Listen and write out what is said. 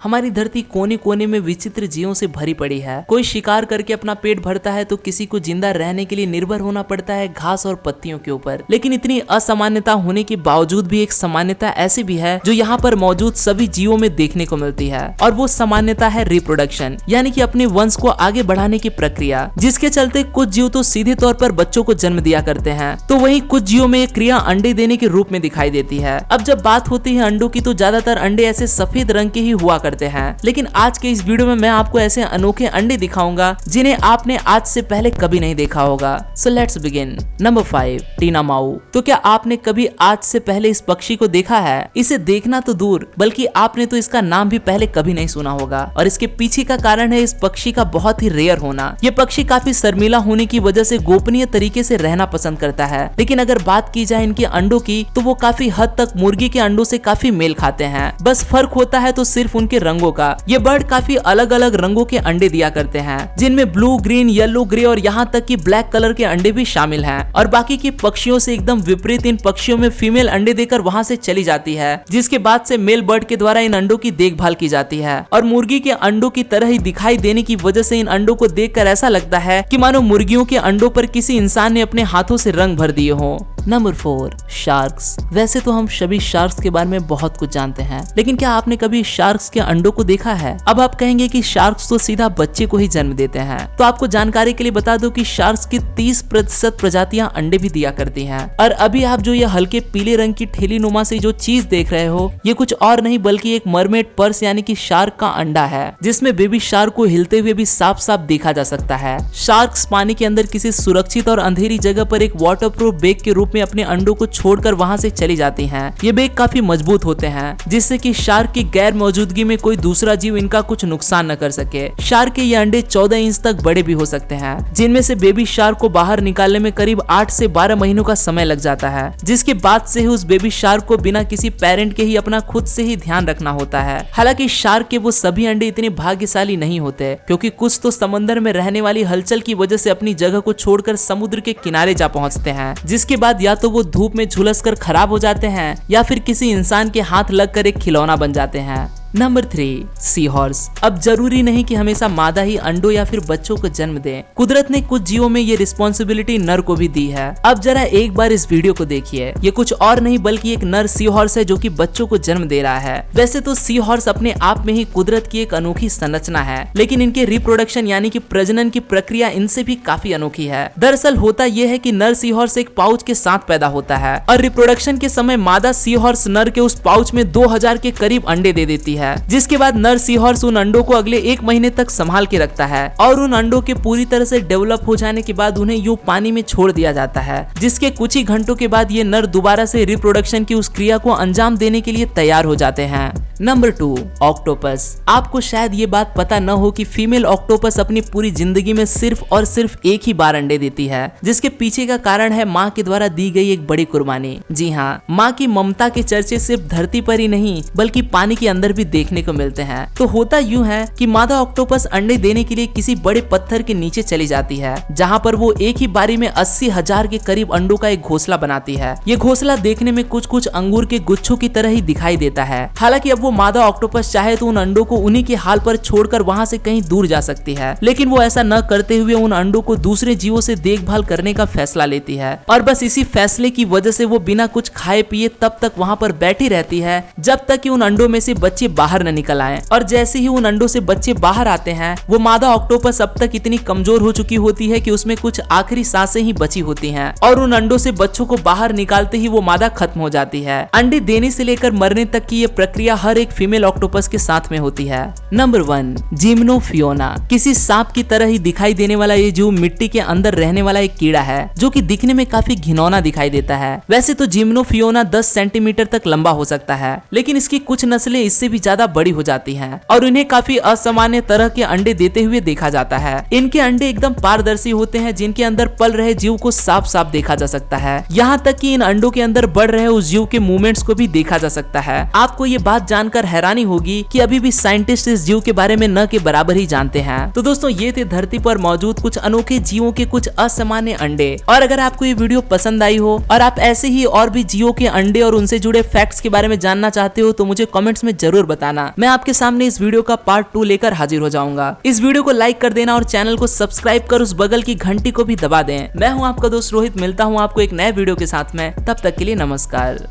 हमारी धरती कोने कोने में विचित्र जीवों से भरी पड़ी है। कोई शिकार करके अपना पेट भरता है तो किसी को जिंदा रहने के लिए निर्भर होना पड़ता है घास और पत्तियों के ऊपर। लेकिन इतनी असामान्यता होने के बावजूद भी एक सामान्यता ऐसी भी है जो यहाँ पर मौजूद सभी जीवों में देखने को मिलती है, और वो सामान्यता है रिप्रोडक्शन, यानी कि अपने वंश को आगे बढ़ाने की प्रक्रिया, जिसके चलते कुछ जीव तो सीधे तौर पर बच्चों को जन्म दिया करते हैं, तो वहीं कुछ जीवों में एक क्रिया अंडे देने के रूप में दिखाई देती है। अब जब बात होती है अंडों की, तो ज्यादातर अंडे ऐसे सफेद रंग के ही हुआ करते हैं, लेकिन आज के इस वीडियो में मैं आपको ऐसे अनोखे अंडे दिखाऊंगा जिन्हें आपने आज से पहले कभी नहीं देखा होगा। So let's begin. नंबर 5, टीना माऊ। तो क्या आपने कभी आज से पहले इस पक्षी को देखा है? इसे देखना तो दूर, बल्कि आपने तो इसका नाम भी पहले कभी नहीं सुना होगा, और इसके पीछे का कारण है इस पक्षी का बहुत ही रेयर होना। ये पक्षी काफी शर्मीला होने की वजह से गोपनीय तरीके से रहना पसंद करता है, लेकिन अगर बात की जाए इनके अंडों की, तो वो काफी हद तक मुर्गी के अंडों से काफी मेल खाते हैं। बस फर्क होता है तो सिर्फ उनके रंगों का। ये बर्ड काफी अलग अलग रंगों के अंडे दिया करते हैं, जिनमें ब्लू, ग्रीन, येलो, ग्रे और यहाँ तक कि ब्लैक कलर के अंडे भी शामिल हैं। और बाकी की पक्षियों से एकदम विपरीत इन पक्षियों में फीमेल अंडे देकर वहाँ से चली जाती है, जिसके बाद से मेल बर्ड के द्वारा इन अंडों की देखभाल की जाती है। और मुर्गी के अंडों की तरह ही दिखाई देने की वजह से इन अंडों को देखकर ऐसा लगता है कि मानो मुर्गियों के अंडों पर किसी इंसान ने अपने हाथों से रंग भर दिए हो। Number 4, sharks. वैसे तो हम सभी शार्क्स के बारे में बहुत कुछ जानते हैं, लेकिन क्या आपने कभी शार्क्स के अंडों को देखा है? अब आप कहेंगे कि शार्क्स तो सीधा बच्चे को ही जन्म देते हैं, तो आपको जानकारी के लिए बता दूं कि शार्क्स की 30% प्रजातियां अंडे भी दिया करती हैं। और अभी आप जो ये हल्के पीले रंग की ठेली नुमा से जो चीज देख रहे हो, ये कुछ और नहीं बल्कि एक मरमेड पर्स यानी कि शार्क का अंडा है, जिसमें बेबी शार्क को हिलते हुए भी साफ साफ देखा जा सकता है। शार्क्स पानी के अंदर किसी सुरक्षित और अंधेरी जगह पर एक वाटरप्रूफ बैग के रूप में अपने अंडों को छोड़कर वहां से चली जाती हैं। ये बैग काफी मजबूत होते हैं, जिससे कि शार्क की गैर मौजूदगी में कोई दूसरा जीव इनका कुछ नुकसान न कर सके। शार्क के ये अंडे 14 इंच तक बड़े भी हो सकते हैं, जिनमें से बेबी शार्क को बाहर निकालने में करीब 8 से 12 महीनों का समय लग जाता है, जिसके बाद से ही उस बेबी शार्क को बिना किसी पेरेंट के ही अपना खुद से ही ध्यान रखना होता है। हालांकि शार्क के वो सभी अंडे इतने भाग्यशाली नहीं होते, क्योंकि कुछ तो समंदर में रहने वाली हलचल की वजह से अपनी जगह को छोड़कर समुद्र के किनारे जा पहुंचते हैं, जिसके बाद या तो वो धूप में झुलस कर खराब हो जाते हैं या फिर किसी इंसान के हाथ लगकर एक खिलौना बन जाते हैं। Number 3, sea horse. अब जरूरी नहीं कि हमेशा मादा ही अंडों या फिर बच्चों को जन्म दे। कुदरत ने कुछ जीवों में ये रिस्पॉन्सिबिलिटी नर को भी दी है। अब जरा एक बार इस वीडियो को देखिए। ये कुछ और नहीं बल्कि एक नर सी हॉर्स है जो कि बच्चों को जन्म दे रहा है। वैसे तो सी हॉर्स अपने आप में ही कुदरत की एक अनोखी संरचना है, लेकिन इनके रिप्रोडक्शन यानी कि प्रजनन की प्रक्रिया इनसे भी काफी अनोखी है। दरअसल होता यह है कि नर सी हॉर्स एक पाउच के साथ पैदा होता है, और रिप्रोडक्शन के समय मादा सी हॉर्स नर के उस पाउच में 2000 के करीब अंडे दे देती है, जिसके बाद नर सी हॉर्स उन अंडों को अगले 1 महीने तक संभाल के रखता है, और उन अंडों के पूरी तरह से डेवलप हो जाने के बाद उन्हें यूं पानी में छोड़ दिया जाता है, जिसके कुछ ही घंटों के बाद ये नर दोबारा से रिप्रोडक्शन की उस क्रिया को अंजाम देने के लिए तैयार हो जाते हैं। Number 2, octopus. आपको शायद ये बात पता न हो कि फीमेल ऑक्टोपस अपनी पूरी जिंदगी में सिर्फ और सिर्फ एक ही बार अंडे देती है, जिसके पीछे का कारण है माँ के द्वारा दी गई एक बड़ी कुर्बानी। जी हाँ, माँ की ममता के चर्चे सिर्फ धरती पर ही नहीं बल्कि पानी के अंदर भी देखने को मिलते हैं। तो होता यूं है कि मादा ऑक्टोपस अंडे देने के लिए किसी बड़े पत्थर के नीचे चली जाती है, जहाँ पर वो एक ही बारी में 80,000 के करीब अंडों का एक घोंसला बनाती है। ये घोंसला देखने में कुछ कुछ अंगूर के गुच्छों की तरह ही दिखाई देता है। हालांकि अब वो मादा ऑक्टोपस चाहे तो उन अंडों को उन्हीं के हाल पर छोड़कर वहाँ से कहीं दूर जा सकती है, लेकिन वो ऐसा न करते हुए उन अंडों को दूसरे जीवों से देखभाल करने का फैसला लेती है। और बस इसी फैसले की वजह से वो बिना कुछ खाए पिए तब तक वहाँ पर बैठी रहती है जब तक कि उन अंडों में से बच्चे बाहर न निकल आए। और जैसे ही उन अंडों से बच्चे बाहर आते हैं, वो मादा ऑक्टोपस अब तक इतनी कमजोर हो चुकी होती है कि उसमें कुछ आखिरी सांसें ही बची होती हैं, और उन अंडों से बच्चों को बाहर निकालते ही वो मादा खत्म हो जाती है। अंडे देने से लेकर मरने तक की ये प्रक्रिया हर एक फीमेल ऑक्टोपस के साथ में होती है। नंबर 1, जिम्नोफियोना। किसी सांप की तरह ही दिखाई देने वाला ये जीव मिट्टी के अंदर रहने वाला एक कीड़ा है, जो कि दिखने में काफी घिनौना दिखाई देता है। वैसे तो जिम्नोफियोना 10 सेंटीमीटर तक लंबा हो सकता है, लेकिन इसकी कुछ नस्लें इससे भी ज्यादा बड़ी हो जाती हैं, और इन्हें काफी असामान्य तरह के अंडे देते हुए देखा जाता है। इनके अंडे एकदम पारदर्शी होते हैं, जिनके अंदर पल रहे जीव को साफ साफ देखा जा सकता है। यहाँ तक कि इन अंडों के अंदर बढ़ रहे उस जीव के मूवमेंट्स को भी देखा जा सकता है। आपको ये बात जानकर हैरानी होगी कि अभी भी साइंटिस्ट इस जीव के बारे में न के बराबर ही जानते हैं। तो दोस्तों, ये थे धरती पर मौजूद कुछ अनोखे जीवों के कुछ असामान्य अंडे। और अगर आपको ये वीडियो पसंद आई हो और आप ऐसे ही और भी जीवों के अंडे और उनसे जुड़े फैक्ट्स के बारे में जानना चाहते हो, तो मुझे कमेंट्स में जरूर बताइए। बताना। मैं आपके सामने इस वीडियो का पार्ट 2 लेकर हाजिर हो जाऊंगा। इस वीडियो को लाइक कर देना और चैनल को सब्सक्राइब कर उस बगल की घंटी को भी दबा दें। मैं हूं आपका दोस्त रोहित, मिलता हूं आपको एक नए वीडियो के साथ में, तब तक के लिए नमस्कार।